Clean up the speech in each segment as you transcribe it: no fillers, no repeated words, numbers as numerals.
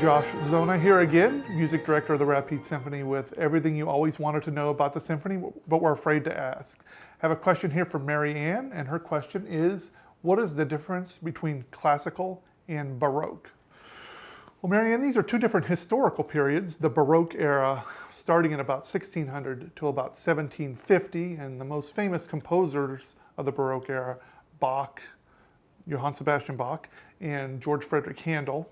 Josh Zona here again, music director of the Rapide Symphony, with everything you always wanted to know about the symphony, but were afraid to ask. I have a question here from Mary Ann, and her question is, what is the difference between classical and baroque? Well, Mary Ann, these are two different historical periods. The Baroque era starting in about 1600 to about 1750, and the most famous composers of the Baroque era, Bach, Johann Sebastian Bach, and George Frederick Handel.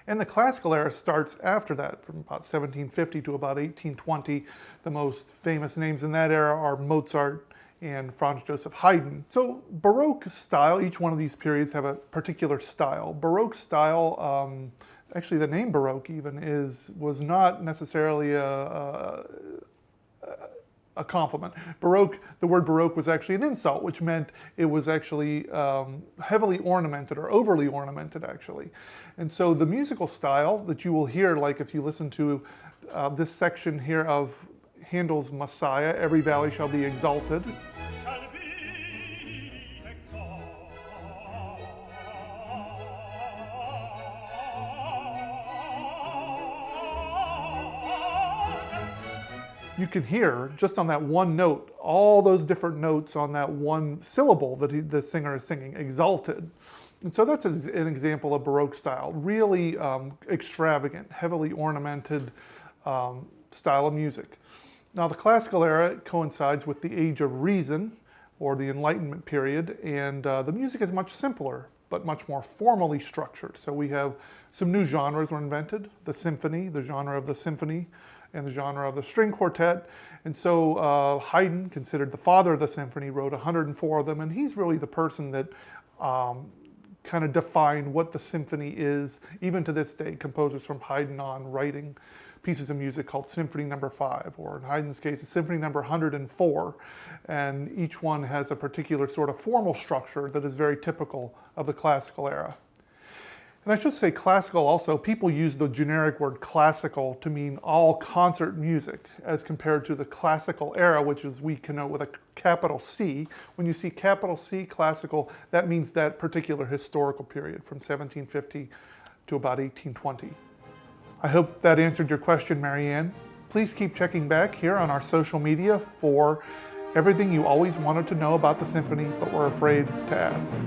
And the classical era starts after that, from about 1750 to about 1820. The most famous names in that era are Mozart and Franz Joseph Haydn. So Baroque style, each one of these periods have a particular style. Baroque style, actually the name Baroque even was not necessarily a compliment. Baroque, the word Baroque was actually an insult, which meant it was actually heavily ornamented or overly ornamented actually. And so the musical style that you will hear, like if you listen to this section here of Handel's Messiah, Every Valley Shall Be Exalted. You can hear, just on that one note, all those different notes on that one syllable that the singer is singing, exalted. And so that's an example of Baroque style, really extravagant, heavily ornamented style of music. Now the classical era coincides with the Age of Reason, or the Enlightenment period, and the music is much simpler, but much more formally structured. So we have some new genres were invented, the symphony, the genre of the symphony, and the genre of the string quartet. And so Haydn, considered the father of the symphony, wrote 104 of them, and he's really the person that kind of defined what the symphony is. Even to this day, composers from Haydn on writing pieces of music called Symphony No. 5, or in Haydn's case, Symphony No. 104, and each one has a particular sort of formal structure that is very typical of the classical era. And I should say classical also, people use the generic word classical to mean all concert music, as compared to the classical era, which is we connote with a capital C. When you see capital C, classical, that means that particular historical period from 1750 to about 1820. I hope that answered your question, Mary Ann. Please keep checking back here on our social media for everything you always wanted to know about the symphony, but were afraid to ask.